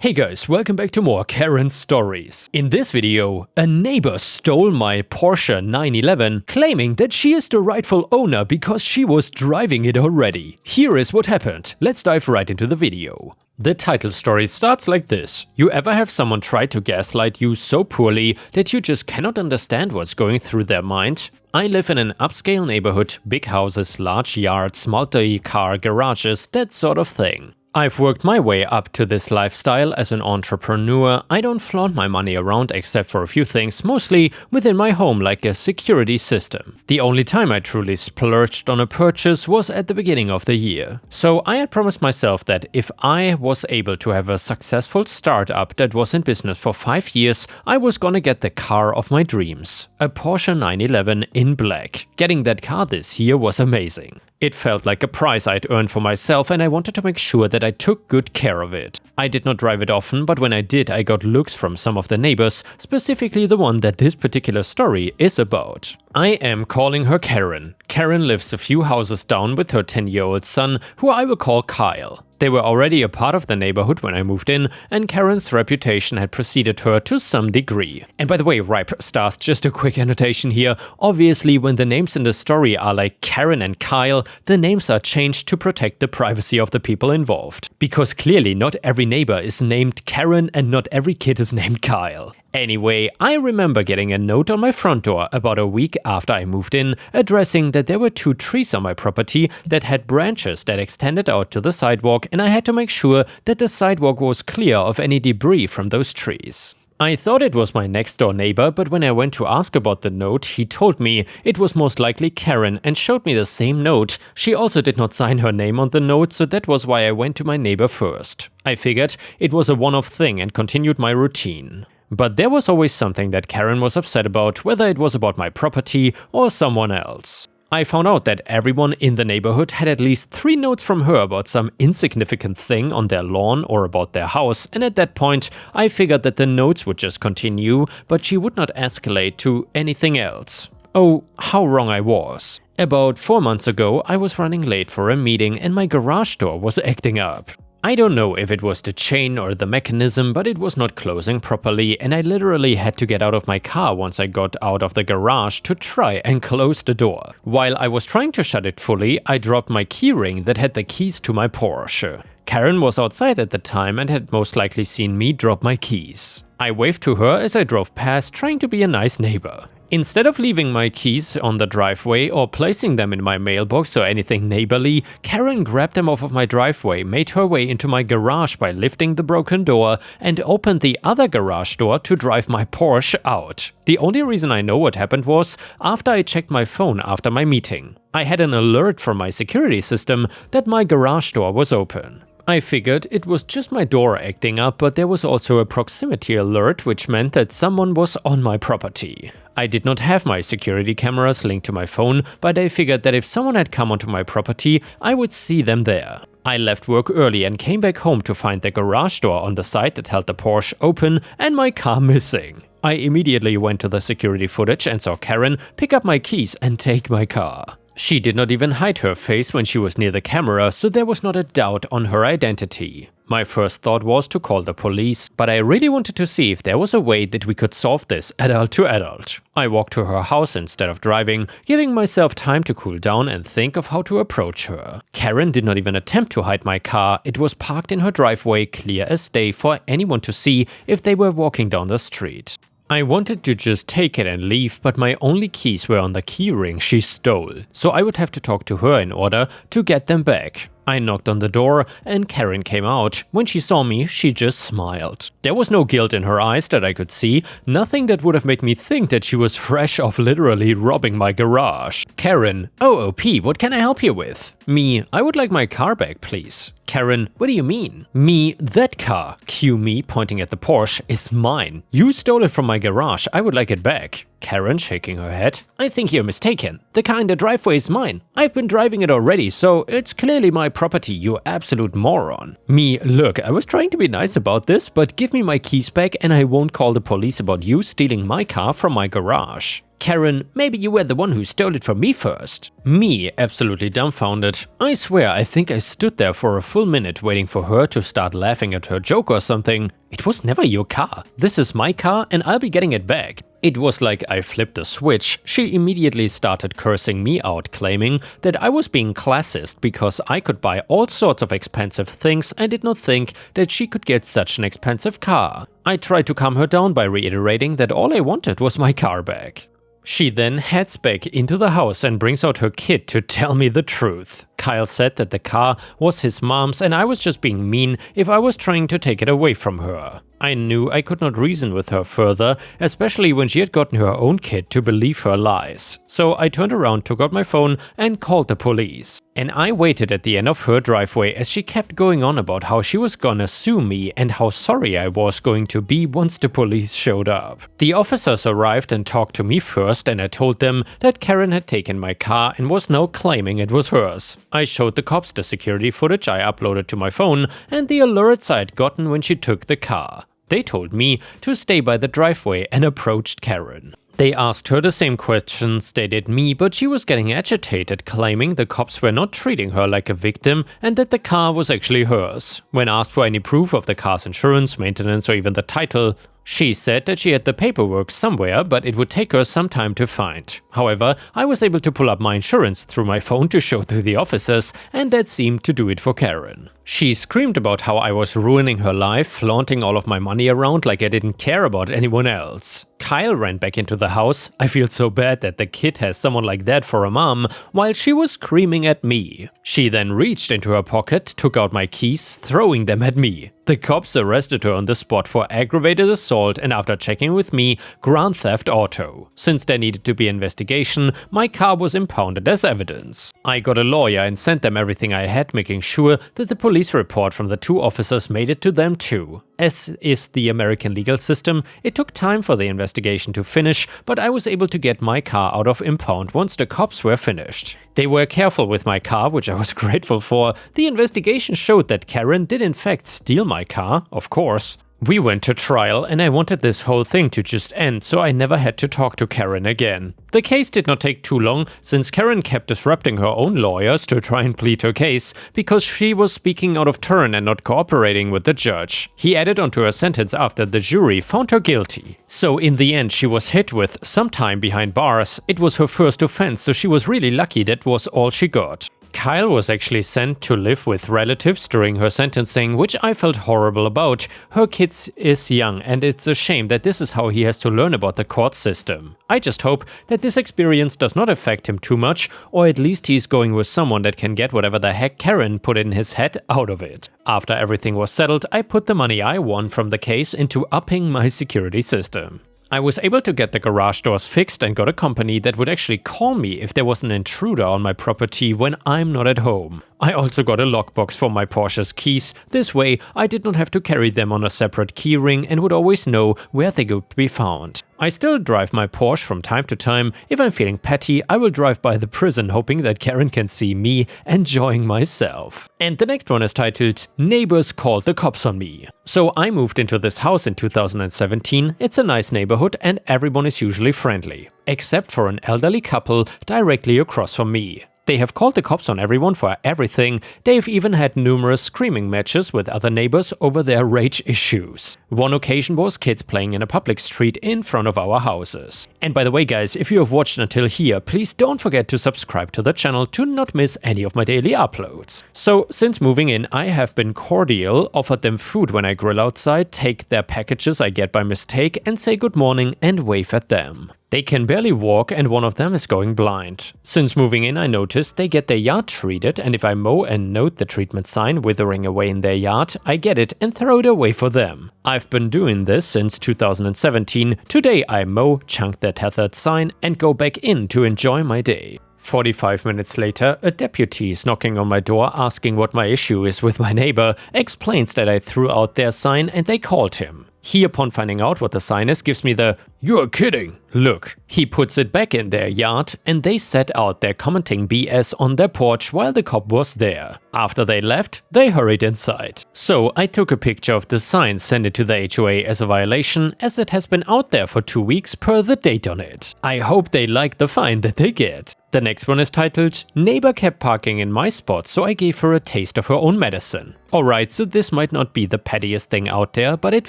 Hey guys, welcome back to more Karen stories. In this video, a neighbor stole my Porsche 911, claiming that she is the rightful owner because she was driving it already. Here is what happened. Let's dive right into the video. The title story starts like this. You ever have someone try to gaslight you so poorly that you just cannot understand what's going through their mind? I live in an upscale neighborhood, big houses, large yards, multi-car garages, that sort of thing. I've worked my way up to this lifestyle as an entrepreneur. I don't flaunt my money around except for a few things, mostly within my home like a security system. The only time I truly splurged on a purchase was at the beginning of the year. So I had promised myself that if I was able to have a successful startup that was in business for 5 years, I was gonna get the car of my dreams. A Porsche 911 in black. Getting that car this year was amazing. It felt like a prize I'd earned for myself, and I wanted to make sure that I took good care of it. I did not drive it often, but when I did, I got looks from some of the neighbors, specifically the one that this particular story is about. I am calling her Karen. Karen lives a few houses down with her 10-year-old son, who I will call Kyle. They were already a part of the neighborhood when I moved in, and Karen's reputation had preceded her to some degree. And by the way, Ripe Stars, just a quick annotation here. Obviously, when the names in the story are like Karen and Kyle, the names are changed to protect the privacy of the people involved. Because clearly not every neighbor is named Karen and not every kid is named Kyle. Anyway, I remember getting a note on my front door about a week after I moved in, addressing that there were 2 trees on my property that had branches that extended out to the sidewalk, and I had to make sure that the sidewalk was clear of any debris from those trees. I thought it was my next door neighbor, but when I went to ask about the note, he told me it was most likely Karen and showed me the same note. She also did not sign her name on the note, so that was why I went to my neighbor first. I figured it was a one-off thing and continued my routine. But there was always something that Karen was upset about, whether it was about my property or someone else. I found out that everyone in the neighborhood had at least 3 notes from her about some insignificant thing on their lawn or about their house, and at that point I figured that the notes would just continue, but she would not escalate to anything else. Oh, how wrong I was. About 4 months ago, I was running late for a meeting and my garage door was acting up. I don't know if it was the chain or the mechanism, but it was not closing properly, and I literally had to get out of my car once I got out of the garage to try and close the door. While I was trying to shut it fully, I dropped my keyring that had the keys to my Porsche. Karen was outside at the time and had most likely seen me drop my keys. I waved to her as I drove past, trying to be a nice neighbor. Instead of leaving my keys on the driveway or placing them in my mailbox or anything neighborly, Karen grabbed them off of my driveway, made her way into my garage by lifting the broken door, and opened the other garage door to drive my Porsche out. The only reason I know what happened was after I checked my phone after my meeting. I had an alert from my security system that my garage door was open. I figured it was just my door acting up, but there was also a proximity alert, which meant that someone was on my property. I did not have my security cameras linked to my phone, but I figured that if someone had come onto my property, I would see them there. I left work early and came back home to find the garage door on the side that held the Porsche open and my car missing. I immediately went to the security footage and saw Karen pick up my keys and take my car. She did not even hide her face when she was near the camera, so there was not a doubt on her identity. My first thought was to call the police, but I really wanted to see if there was a way that we could solve this adult to adult. I walked to her house instead of driving, giving myself time to cool down and think of how to approach her. Karen did not even attempt to hide my car. It was parked in her driveway, clear as day for anyone to see if they were walking down the street. I wanted to just take it and leave, but my only keys were on the keyring she stole, so I would have to talk to her in order to get them back. I knocked on the door and Karen came out. When she saw me, she just smiled. There was no guilt in her eyes that I could see, nothing that would have made me think that she was fresh off literally robbing my garage. Karen: OOP, what can I help you with? Me: I would like my car back, please. Karen: what do you mean? Me: that car, cue me pointing at the Porsche, is mine. You stole it from my garage, I would like it back. Karen shaking her head: I think you're mistaken. The car in the driveway is mine. I've been driving it already, so it's clearly my property, you absolute moron. Me: look, I was trying to be nice about this, but give me my keys back and I won't call the police about you stealing my car from my garage. Karen, maybe you were the one who stole it from me first. Me, absolutely dumbfounded. I swear I think I stood there for a full minute waiting for her to start laughing at her joke or something. It was never your car. This is my car and I'll be getting it back. It was like I flipped a switch. She immediately started cursing me out, claiming that I was being classist because I could buy all sorts of expensive things and did not think that she could get such an expensive car. I tried to calm her down by reiterating that all I wanted was my car back. She then heads back into the house and brings out her kid to tell me the truth. Kyle said that the car was his mom's and I was just being mean if I was trying to take it away from her. I knew I could not reason with her further, especially when she had gotten her own kid to believe her lies. So I turned around, took out my phone and called the police. And I waited at the end of her driveway as she kept going on about how she was gonna sue me and how sorry I was going to be once the police showed up. The officers arrived and talked to me first, and I told them that Karen had taken my car and was now claiming it was hers. I showed the cops the security footage I uploaded to my phone and the alerts I had gotten when she took the car. They told me to stay by the driveway and approached Karen. They asked her the same questions they did me, but she was getting agitated, claiming the cops were not treating her like a victim and that the car was actually hers. When asked for any proof of the car's insurance, maintenance, or even the title, she said that she had the paperwork somewhere, but it would take her some time to find. However, I was able to pull up my insurance through my phone to show to the officers, and that seemed to do it for Karen. She screamed about how I was ruining her life, flaunting all of my money around like I didn't care about anyone else. Kyle ran back into the house. I feel so bad that the kid has someone like that for a mom, while she was screaming at me. She then reached into her pocket, took out my keys, throwing them at me. The cops arrested her on the spot for aggravated assault and, after checking with me, grand theft auto. Since there needed to be investigation, my car was impounded as evidence. I got a lawyer and sent them everything I had, making sure that the police report from the two officers made it to them too. As is the American legal system, it took time for the investigation to finish, but I was able to get my car out of impound once the cops were finished. They were careful with my car, which I was grateful for. The investigation showed that Karen did in fact steal my car, of course. We went to trial and I wanted this whole thing to just end so I never had to talk to Karen again. The case did not take too long, since Karen kept disrupting her own lawyers to try and plead her case because she was speaking out of turn and not cooperating with the judge. He added onto her sentence after the jury found her guilty. So in the end she was hit with some time behind bars. It was her first offense, so she was really lucky that was all she got. Kyle was actually sent to live with relatives during her sentencing, which I felt horrible about. Her kid is young and it's a shame that this is how he has to learn about the court system. I just hope that this experience does not affect him too much, or at least he's going with someone that can get whatever the heck Karen put in his head out of it. After everything was settled, I put the money I won from the case into upping my security system. I was able to get the garage doors fixed and got a company that would actually call me if there was an intruder on my property when I'm not at home. I also got a lockbox for my Porsche's keys. This way, I did not have to carry them on a separate keyring and would always know where they could be found. I still drive my Porsche from time to time. If I'm feeling petty, I will drive by the prison hoping that Karen can see me enjoying myself. And the next one is titled Neighbors Called the Cops on Me. So I moved into this house in 2017. It's a nice neighborhood and everyone is usually friendly, except for an elderly couple directly across from me. They have called the cops on everyone for everything. They've even had numerous screaming matches with other neighbors over their rage issues. One occasion was kids playing in a public street in front of our houses. And by the way guys, if you have watched until here, please don't forget to subscribe to the channel to not miss any of my daily uploads. So since moving in, I have been cordial, offered them food when I grill outside, take their packages I get by mistake and say good morning and wave at them. They can barely walk and one of them is going blind. Since moving in, I noticed they get their yard treated, and if I mow and note the treatment sign withering away in their yard, I get it and throw it away for them. I've been doing this since 2017. Today I mow, chunk their tethered sign and go back in to enjoy my day. 45 minutes later, a deputy is knocking on my door asking what my issue is with my neighbor, explains that I threw out their sign and they called him. He, upon finding out what the sign is, gives me the You're kidding. Look, he puts it back in their yard and they sat out there commenting BS on their porch while the cop was there. After they left, they hurried inside. So I took a picture of the sign, sent it to the HOA as a violation, as it has been out there for 2 weeks per the date on it. I hope they like the fine that they get. The next one is titled, Neighbor kept parking in my spot, so I gave her a taste of her own medicine. Alright, so this might not be the pettiest thing out there, but it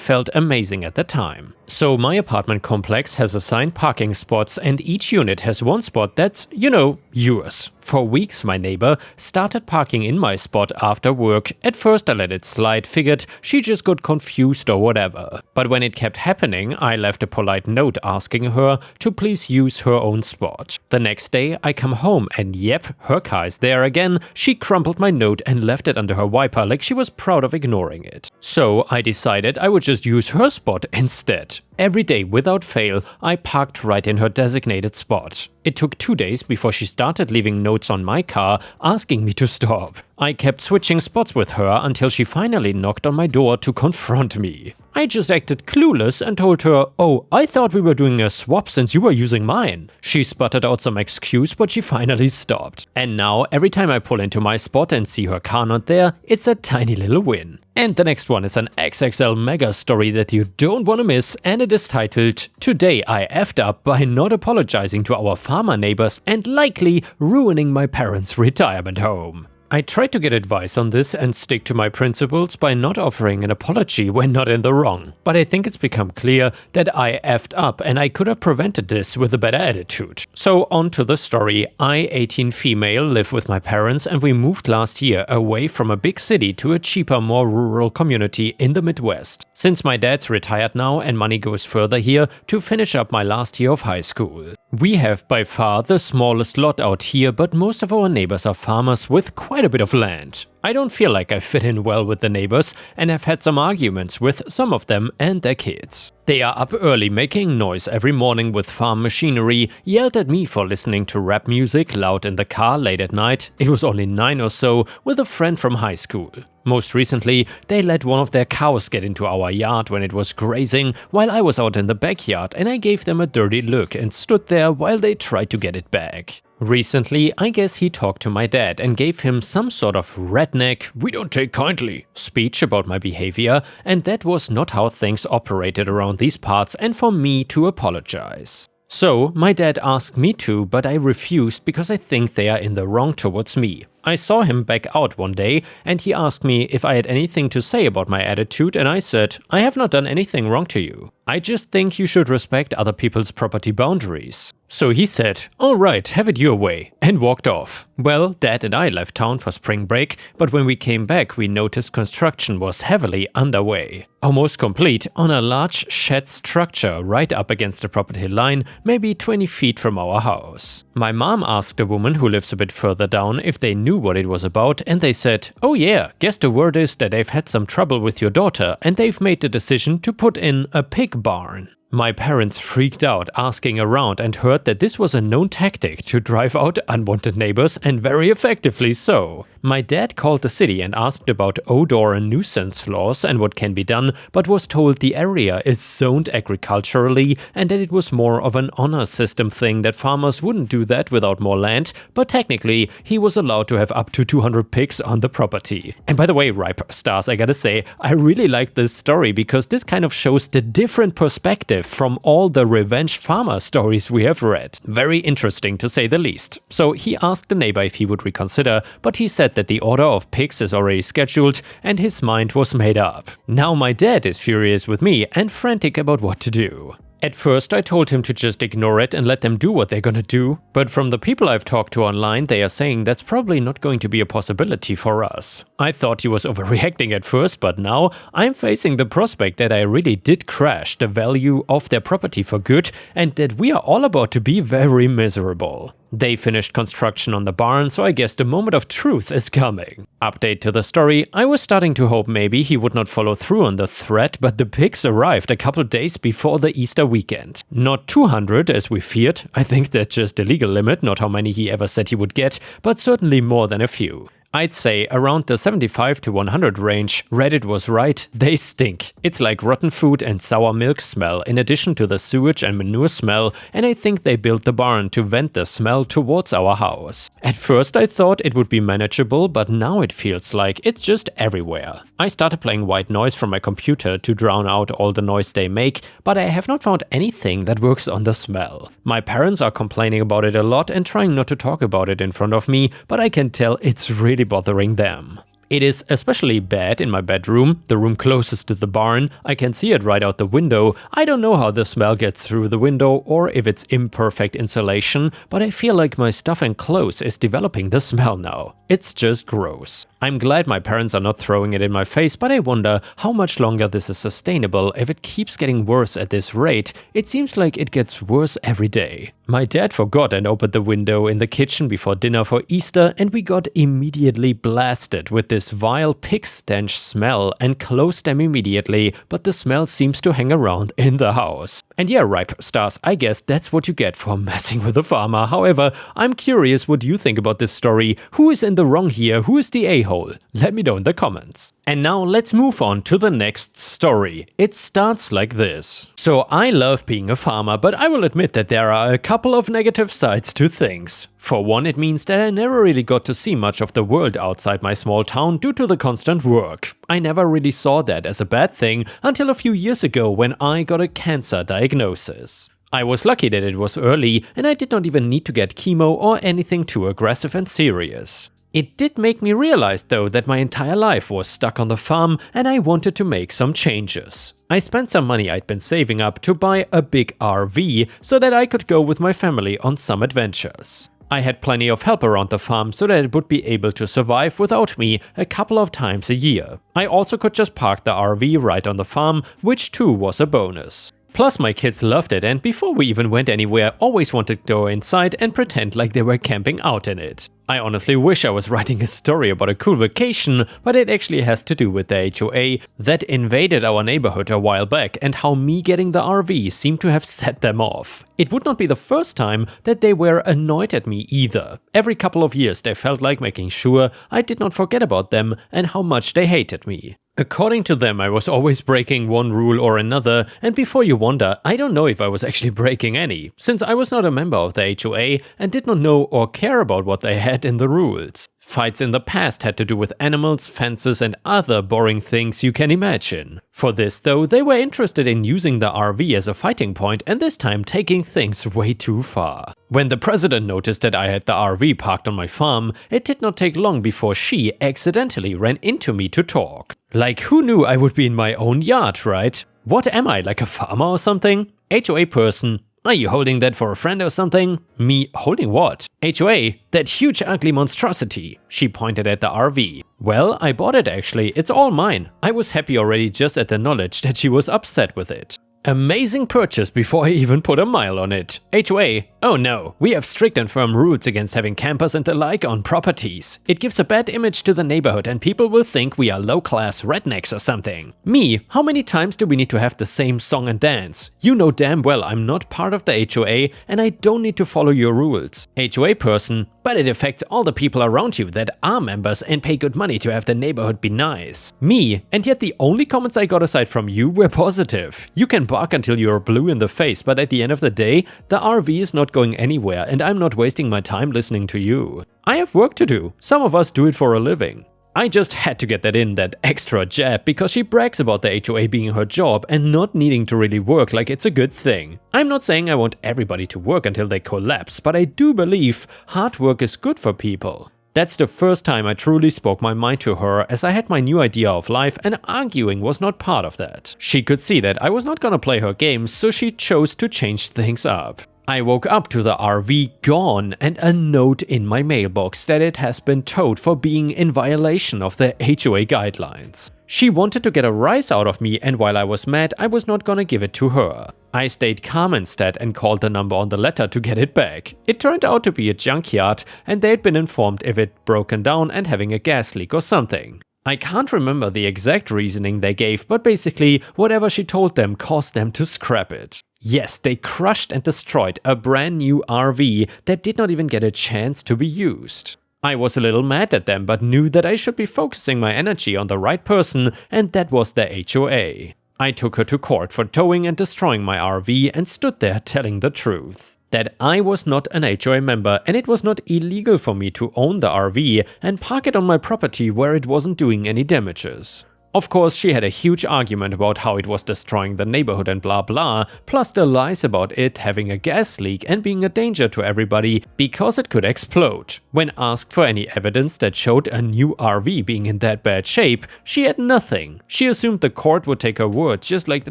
felt amazing at the time. So my apartment complex has assigned parking spots and each unit has one spot that's, yours. For weeks my neighbor started parking in my spot after work. At first I let it slide, figured she just got confused or whatever. But when it kept happening, I left a polite note asking her to please use her own spot. The next day I come home and yep, her car is there again. She crumpled my note and left it under her wiper like she was proud of ignoring it. So I decided I would just use her spot instead. Every day without fail, I parked right in her designated spot. It took 2 days before she started leaving notes on my car asking me to stop. I kept switching spots with her until she finally knocked on my door to confront me. I just acted clueless and told her, "Oh, I thought we were doing a swap since you were using mine." She sputtered out some excuse, but she finally stopped. And now, every time I pull into my spot and see her car not there, it's a tiny little win. And the next one is an XXL mega story that you don't want to miss, and it is titled, Today I effed up by not apologizing to our farmer neighbors and likely ruining my parents' retirement home. I tried to get advice on this and stick to my principles by not offering an apology when not in the wrong, but I think it's become clear that I effed up and I could have prevented this with a better attitude. So on to the story. I, 18 female, live with my parents and we moved last year away from a big city to a cheaper, more rural community in the Midwest. Since my dad's retired now and money goes further here to finish up my last year of high school. We have by far the smallest lot out here, but most of our neighbors are farmers with quite a bit of land. I don't feel like I fit in well with the neighbors and have had some arguments with some of them and their kids. They are up early making noise every morning with farm machinery, yelled at me for listening to rap music loud in the car late at night. It was only 9 or so with a friend from high school. Most recently, they let one of their cows get into our yard when it was grazing while I was out in the backyard and I gave them a dirty look and stood there while they tried to get it back. Recently, I guess he talked to my dad and gave him some sort of redneck, "we don't take kindly" speech about my behavior, and that was not how things operated around these parts and for me to apologize. So, my dad asked me to, but I refused because I think they are in the wrong towards me. I saw him back out one day and he asked me if I had anything to say about my attitude and I said, "I have not done anything wrong to you. I just think you should respect other people's property boundaries." So he said, "Alright, have it your way," and walked off. Well, Dad and I left town for spring break, but when we came back we noticed construction was heavily underway. Almost complete on a large shed structure right up against the property line, maybe 20 feet from our house. My mom asked a woman who lives a bit further down if they knew what it was about and they said, "Oh yeah, guess the word is that they've had some trouble with your daughter and they've made the decision to put in a pig barn." My parents freaked out, asking around, and heard that this was a known tactic to drive out unwanted neighbors, and very effectively so. My dad called the city and asked about odor and nuisance laws and what can be done, but was told the area is zoned agriculturally and that it was more of an honor system thing, that farmers wouldn't do that without more land, but technically he was allowed to have up to 200 pigs on the property. And by the way, Ripe Stars, I gotta say, I really like this story because this kind of shows the different perspective from all the revenge farmer stories we have read. Very interesting to say the least. So he asked the neighbor if he would reconsider, but he said that the order of pigs is already scheduled and his mind was made up. Now my dad is furious with me and frantic about what to do. At first I told him to just ignore it and let them do what they're gonna do, but from the people I've talked to online they are saying that's probably not going to be a possibility for us. I thought he was overreacting at first, but now I'm facing the prospect that I really did crash the value of their property for good and that we are all about to be very miserable. They finished construction on the barn, so I guess the moment of truth is coming. Update to the story, I was starting to hope maybe he would not follow through on the threat, but the pigs arrived a couple days before the Easter weekend. Not 200 as we feared, I think that's just the legal limit, not how many he ever said he would get, but certainly more than a few. I'd say around the 75 to 100 range. Reddit was right, they stink. It's like rotten food and sour milk smell in addition to the sewage and manure smell, and I think they built the barn to vent the smell towards our house. At first I thought it would be manageable, but now it feels like it's just everywhere. I started playing white noise from my computer to drown out all the noise they make, but I have not found anything that works on the smell. My parents are complaining about it a lot and trying not to talk about it in front of me, but I can tell it's really bothering them. It is especially bad in my bedroom, the room closest to the barn. I can see it right out the window. I don't know how the smell gets through the window or if it's imperfect insulation, but I feel like my stuff and clothes is developing the smell now. It's just gross. I'm glad my parents are not throwing it in my face, but I wonder how much longer this is sustainable if it keeps getting worse at this rate. It seems like it gets worse every day. My dad forgot and opened the window in the kitchen before dinner for Easter, and we got immediately blasted with this vile pig stench smell and closed them immediately, but the smell seems to hang around in the house. And yeah, Ripe Stars, I guess that's what you get for messing with a farmer. However, I'm curious what you think about this story. Who is in the wrong here? Who is the a-hole? Let me know in the comments. And now let's move on to the next story. It starts like this. So I love being a farmer, but I will admit that there are a couple of negative sides to things. For one, it means that I never really got to see much of the world outside my small town due to the constant work. I never really saw that as a bad thing until a few years ago when I got a cancer diagnosis. I was lucky that it was early and I did not even need to get chemo or anything too aggressive and serious. It did make me realize though that my entire life was stuck on the farm and I wanted to make some changes. I spent some money I'd been saving up to buy a big RV so that I could go with my family on some adventures. I had plenty of help around the farm so that it would be able to survive without me a couple of times a year. I also could just park the RV right on the farm, which too was a bonus. Plus my kids loved it and before we even went anywhere always wanted to go inside and pretend like they were camping out in it. I honestly wish I was writing a story about a cool vacation, but it actually has to do with the HOA that invaded our neighborhood a while back and how me getting the RV seemed to have set them off. It would not be the first time that they were annoyed at me either. Every couple of years they felt like making sure I did not forget about them and how much they hated me. According to them, I was always breaking one rule or another, and before you wonder, I don't know if I was actually breaking any, since I was not a member of the HOA and did not know or care about what they had in the rules. Fights in the past had to do with animals, fences and other boring things you can imagine. For this though, they were interested in using the RV as a fighting point and this time taking things way too far. When the president noticed that I had the RV parked on my farm, it did not take long before she accidentally ran into me to talk. Like who knew I would be in my own yard, right? What am I, like a farmer or something? HOA person. Are you holding that for a friend or something? Me holding what? HOA, that huge ugly monstrosity. She pointed at the RV. Well, I bought it actually, it's all mine. I was happy already just at the knowledge that she was upset with it. Amazing purchase before I even put a mile on it. HOA, oh no, we have strict and firm rules against having campers and the like on properties. It gives a bad image to the neighborhood and people will think we are low-class rednecks or something. Me, how many times do we need to have the same song and dance? You know damn well I'm not part of the HOA and I don't need to follow your rules. HOA person, but it affects all the people around you that are members and pay good money to have the neighborhood be nice. Me, and yet the only comments I got aside from you were positive. You can bark until you're blue in the face, but at the end of the day, the RV is not going anywhere and I'm not wasting my time listening to you. I have work to do. Some of us do it for a living. I just had to get that extra jab because she brags about the HOA being her job and not needing to really work like it's a good thing. I'm not saying I want everybody to work until they collapse, but I do believe hard work is good for people. That's the first time I truly spoke my mind to her as I had my new idea of life and arguing was not part of that. She could see that I was not gonna play her games, so she chose to change things up. I woke up to the RV gone and a note in my mailbox that it has been towed for being in violation of the HOA guidelines. She wanted to get a rise out of me and while I was mad, I was not gonna give it to her. I stayed calm instead and called the number on the letter to get it back. It turned out to be a junkyard and they had been informed if it broken down and having a gas leak or something. I can't remember the exact reasoning they gave, but basically whatever she told them caused them to scrap it. Yes, they crushed and destroyed a brand new RV that did not even get a chance to be used. I was a little mad at them, but knew that I should be focusing my energy on the right person, and that was the HOA. I took her to court for towing and destroying my RV and stood there telling the truth. That I was not an HOA member and it was not illegal for me to own the RV and park it on my property where it wasn't doing any damages. Of course, she had a huge argument about how it was destroying the neighborhood and blah blah, plus the lies about it having a gas leak and being a danger to everybody because it could explode. When asked for any evidence that showed a new RV being in that bad shape, she had nothing. She assumed the court would take her word just like the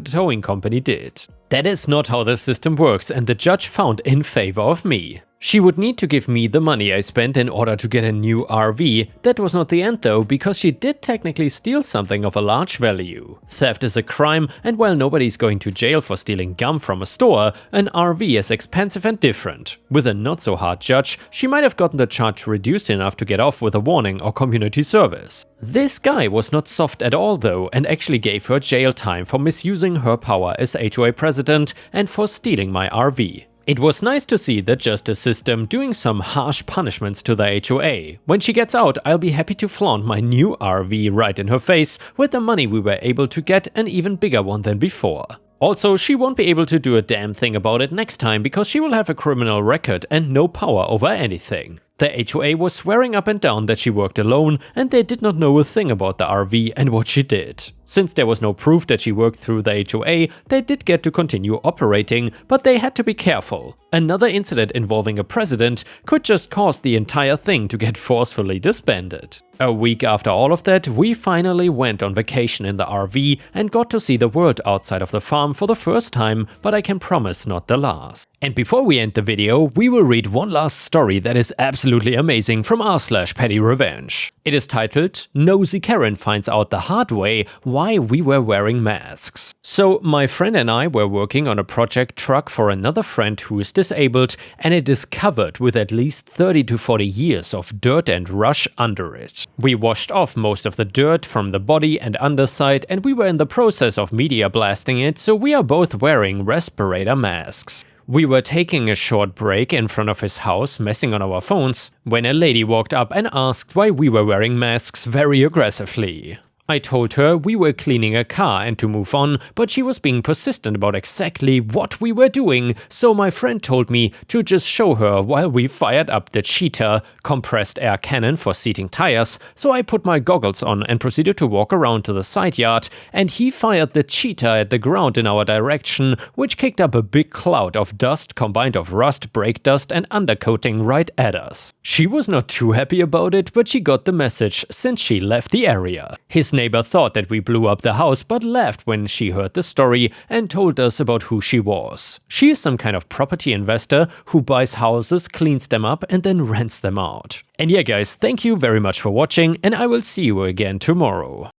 towing company did. That is not how the system works, and the judge found in favor of me. She would need to give me the money I spent in order to get a new RV. That was not the end though, because she did technically steal something of a large value. Theft is a crime, and while nobody's going to jail for stealing gum from a store, an RV is expensive and different. With a not so hard judge, she might have gotten the charge reduced enough to get off with a warning or community service. This guy was not soft at all though, and actually gave her jail time for misusing her power as HOA president and for stealing my RV. It was nice to see the justice system doing some harsh punishments to the HOA. When she gets out, I'll be happy to flaunt my new RV right in her face with the money we were able to get, an even bigger one than before. Also, she won't be able to do a damn thing about it next time because she will have a criminal record and no power over anything. The HOA was swearing up and down that she worked alone and they did not know a thing about the RV and what she did. Since there was no proof that she worked through the HOA, they did get to continue operating, but they had to be careful. Another incident involving a president could just cause the entire thing to get forcefully disbanded. A week after all of that, we finally went on vacation in the RV and got to see the world outside of the farm for the first time, but I can promise not the last. And before we end the video, we will read one last story that is absolutely amazing from r/petty revenge. It is titled Nosy Karen Finds Out the Hard Way Why We Were Wearing Masks. So my friend and I were working on a project truck for another friend who is disabled, and it is covered with at least 30 to 40 years of dirt and rush under it. We washed off most of the dirt from the body and underside, and we were in the process of media blasting it, so we are both wearing respirator masks. We were taking a short break in front of his house, messing on our phones, when a lady walked up and asked why we were wearing masks very aggressively. I told her we were cleaning a car and to move on, but she was being persistent about exactly what we were doing, so my friend told me to just show her while we fired up the Cheetah compressed air cannon for seating tires, so I put my goggles on and proceeded to walk around to the side yard, and he fired the Cheetah at the ground in our direction, which kicked up a big cloud of dust combined of rust, brake dust and undercoating right at us. She was not too happy about it, but she got the message since she left the area. His neighbor thought that we blew up the house but laughed when she heard the story and told us about who she was. She is some kind of property investor who buys houses, cleans them up and then rents them out. And yeah guys, thank you very much for watching and I will see you again tomorrow.